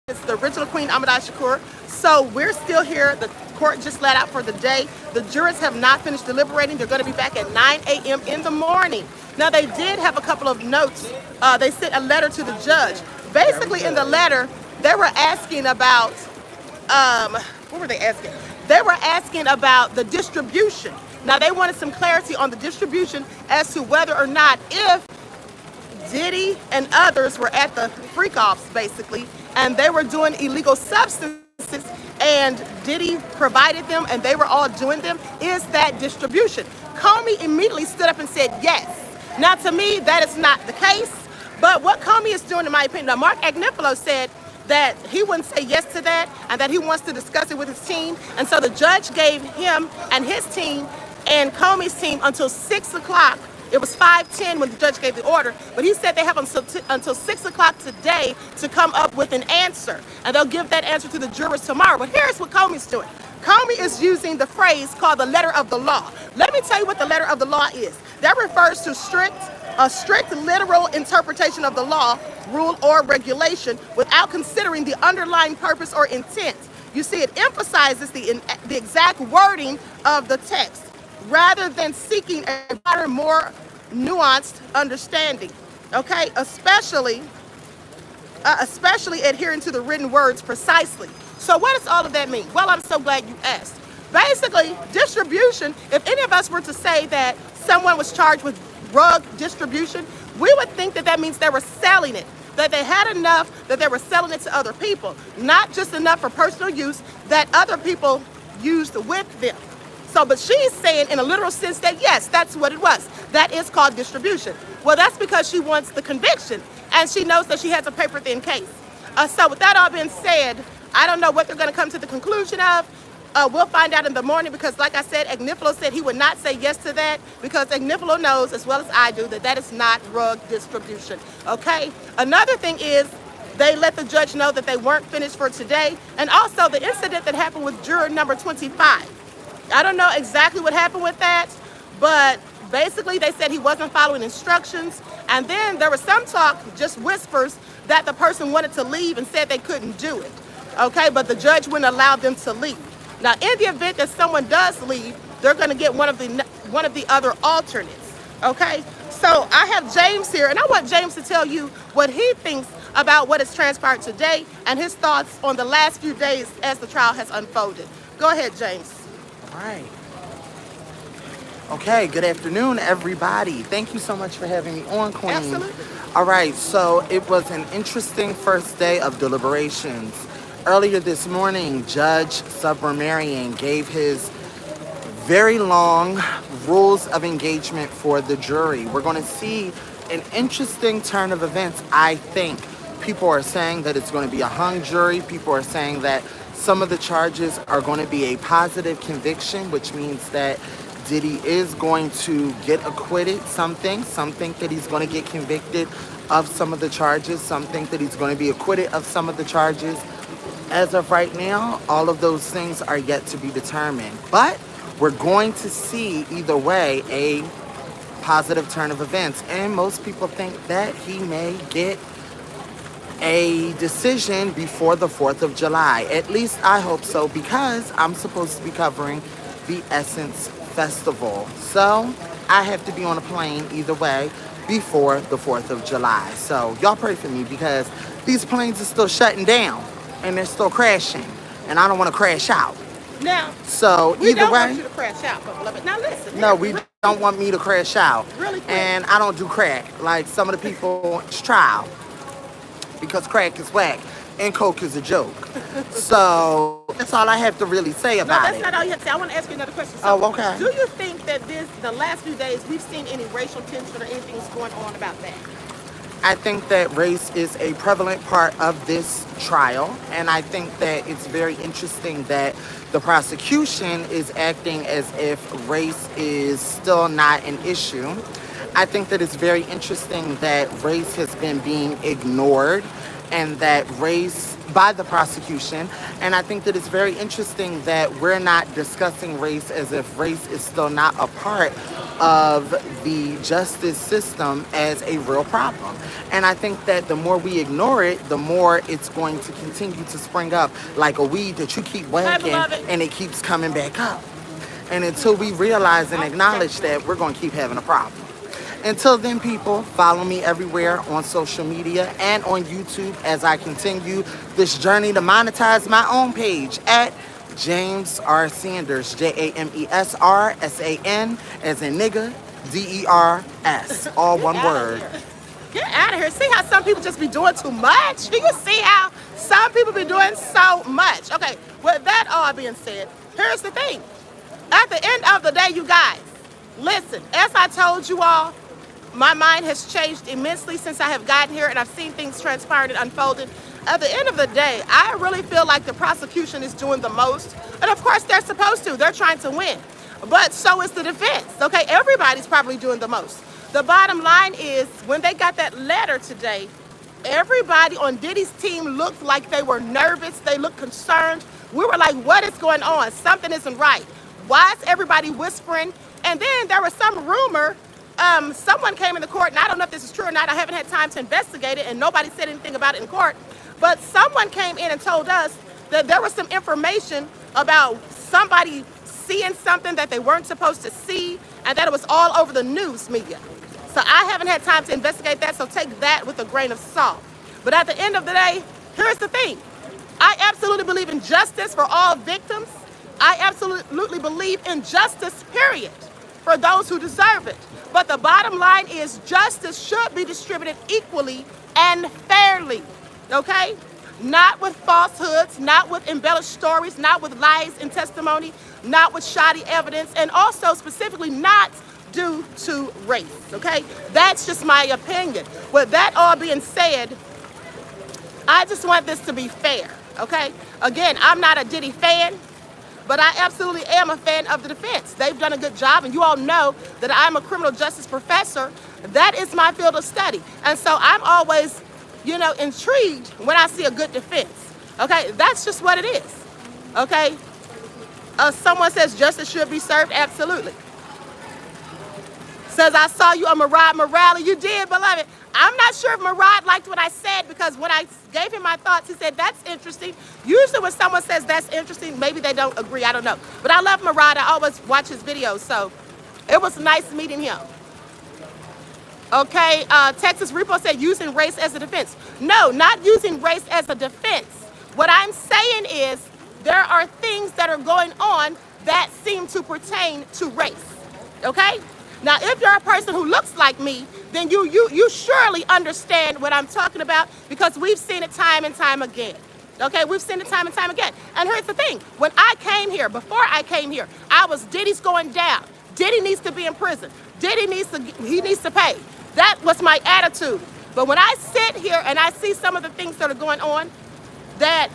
It's the original Queen Ahmadai Shakur. So we're still here. The court just let out for the day. The jurors have not finished deliberating. They're going to be back at 9 a.m. in the morning. Now, they did have a couple of notes. They sent a letter to the judge. Basically, in the letter, they were asking about, what were they asking? They were asking about the distribution. Now, they wanted some clarity on the distribution as to whether or not if Diddy and others were at the freak-offs, basically, and they were doing illegal substances, and Diddy provided them, and they were all doing them, is that distribution? Comey immediately stood up and said yes. Now, to me, that is not the case, but what Comey is doing, in my opinion, now Mark Agnifilo said that he wouldn't say yes to that, and that he wants to discuss it with his team, and so the judge gave him and his team and Comey's team until 6 o'clock. It was 5:10 when the judge gave the order, but he said they have until 6 o'clock today to come up with an answer, and they'll give that answer to the jurors tomorrow. But here's what Comey's doing. Comey is using the phrase called the letter of the law. Let me tell you what the letter of the law is. That refers to a strict literal interpretation of the law, rule, or regulation without considering the underlying purpose or intent. You see, it emphasizes the exact wording of the text, rather than seeking a broader, more nuanced understanding, okay? Especially adhering to the written words precisely. So what does all of that mean? Well, I'm so glad you asked. Basically, distribution, if any of us were to say that someone was charged with drug distribution, we would think that that means they were selling it, that they had enough that they were selling it to other people, not just enough for personal use that other people used with them. So, but she's saying in a literal sense that yes, that's what it was. That is called distribution. Well, that's because she wants the conviction, and she knows that she has a paper-thin case. So with that all being said, I don't know what they're going to come to the conclusion of. We'll find out in the morning because, like I said, Agnifilo said he would not say yes to that because Agnifilo knows, as well as I do, that that is not drug distribution, okay? Another thing is they let the judge know that they weren't finished for today, and also the incident that happened with juror number 25. I don't know exactly what happened with that, but basically they said he wasn't following instructions, and then there was some talk, just whispers, that the person wanted to leave and said they couldn't do it, okay? But the judge wouldn't allow them to leave. Now, in the event that someone does leave, they're going to get one of the other alternates, okay? So I have James here, and I want James to tell you what he thinks about what has transpired today and his thoughts on the last few days as the trial has unfolded. Go ahead, James. All right. Okay, good afternoon, everybody. Thank you so much for having me on, Queen. Absolutely. All right, so it was an interesting first day of deliberations. Earlier this morning, Judge Subramanian gave his very long rules of engagement for the jury. We're going to see an interesting turn of events, I think. People are saying that it's going to be a hung jury. People are saying that some of the charges are going to be a positive conviction, which means that Diddy is going to get acquitted. Some think that he's going to get convicted of some of the charges. Some think that he's going to be acquitted of some of the charges. As of right now, all of those things are yet to be determined. But we're going to see, either way, a positive turn of events. And most people think that he may get a decision before the 4th of July. At least I hope so, because I'm supposed to be covering the Essence Festival. So I have to be on a plane either way before the 4th of July. So y'all pray for me because these planes are still shutting down and they're still crashing, and I don't want to crash out. Now, so we either don't way, want you to crash out, but beloved. Now listen. no, we don't want me to crash out. Really quick. And I don't do crack like some of the people trial, because crack is whack and coke is a joke. So that's all I have to really say about No, that's it. not all you have to say. I want to ask you another question. So, Oh, okay. do you think that the last few days, we've seen any racial tension or anything's going on about that? I think that race is a prevalent part of this trial, and I think that it's very interesting that the prosecution is acting as if race is still not an issue. I think that it's very interesting that race has been being ignored and that race by the prosecution. And I think that it's very interesting that we're not discussing race as if race is still not a part of the justice system as a real problem. And I think that the more we ignore it, the more it's going to continue to spring up like a weed that you keep whacking and it keeps coming back up. And until we realize and acknowledge that, we're going to keep having a problem. Until then, people, follow me everywhere on social media and on YouTube as I continue this journey to monetize my own page at James R. Sanders, JamesRSAN, as in nigga, DERS, all one word. Get out of here. See how some people just be doing too much? Do you see how some people be doing so much? Okay, with that all being said, here's the thing. At the end of the day, you guys, listen, as I told you all, my mind has changed immensely since I have gotten here and I've seen things transpiring and unfolding. At the end of the day, I really feel like the prosecution is doing the most. And of course, they're supposed to. They're trying to win. But so is the defense, okay? Everybody's probably doing the most. The bottom line is, when they got that letter today, everybody on Diddy's team looked like they were nervous. They looked concerned. We were like, what is going on? Something isn't right. Why is everybody whispering? And then there was some rumor. Someone came in the court, and I don't know if this is true or not. I haven't had time to investigate it, and nobody said anything about it in court. But someone came in and told us that there was some information about somebody seeing something that they weren't supposed to see, and that it was all over the news media. So I haven't had time to investigate that, so take that with a grain of salt. But at the end of the day, here's the thing. I absolutely believe in justice for all victims. I absolutely believe in justice, period, for those who deserve it. But the bottom line is justice should be distributed equally and fairly, okay? Not with falsehoods, not with embellished stories, not with lies and testimony, not with shoddy evidence, and also specifically not due to race, okay? That's just my opinion. With that all being said, I just want this to be fair, okay? Again, I'm not a Diddy fan, but I absolutely am a fan of the defense. They've done a good job, and you all know that I'm a criminal justice professor. That is my field of study. And so I'm always, intrigued when I see a good defense. Okay, that's just what it is. Okay, someone says justice should be served. Absolutely. Says, I saw you on Murad Morale. You did, beloved. I'm not sure if Murad liked what I said, because when I gave him my thoughts, he said, that's interesting. Usually when someone says that's interesting, maybe they don't agree. I don't know. But I love Murad. I always watch his videos. So it was nice meeting him. Okay, Texas Repo said using race as a defense. No, not using race as a defense. What I'm saying is there are things that are going on that seem to pertain to race. Okay? Now, if you're a person who looks like me, then you surely understand what I'm talking about, because we've seen it time and time again. Okay, we've seen it time and time again. And here's the thing. When I came here, before I came here, I was Diddy's going down. Diddy needs to be in prison. Diddy needs to pay. That was my attitude. But when I sit here and I see some of the things that are going on, that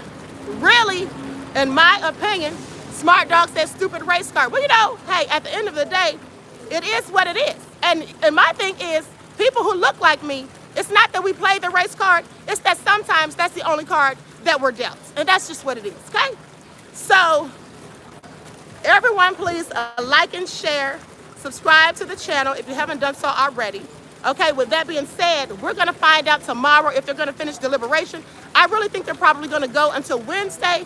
really, in my opinion, Smart Dog said stupid race card. Well, hey, at the end of the day, it is what it is. And my thing is, people who look like me, it's not that we play the race card, it's that sometimes that's the only card that we're dealt. And that's just what it is, okay? So, everyone please like and share, subscribe to the channel if you haven't done so already. Okay, with that being said, we're gonna find out tomorrow if they're gonna finish deliberation. I really think they're probably gonna go until Wednesday.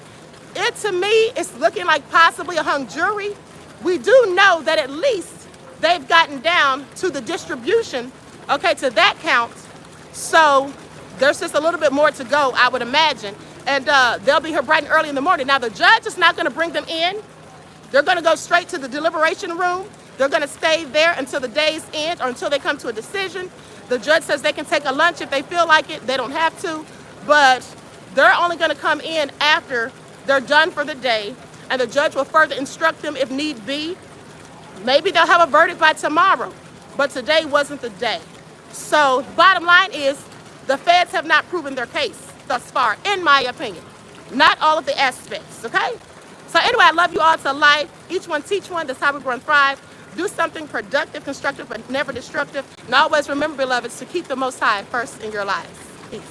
To me, it's looking like possibly a hung jury. We do know that at least they've gotten down to the distribution, okay, to that count. So there's just a little bit more to go, I would imagine. And they'll be here bright and early in the morning. Now, the judge is not going to bring them in. They're going to go straight to the deliberation room. They're going to stay there until the day's end or until they come to a decision. The judge says they can take a lunch if they feel like it. They don't have to. But they're only going to come in after they're done for the day. And the judge will further instruct them if need be. Maybe they'll have a verdict by tomorrow, but today wasn't the day. So bottom line is, the feds have not proven their case thus far, in my opinion. Not all of the aspects, okay? So anyway, I love you all to life. Each one teach one. That's how we grow and thrive. Do something productive, constructive, but never destructive. And always remember, beloveds, to keep the Most High first in your lives. Peace.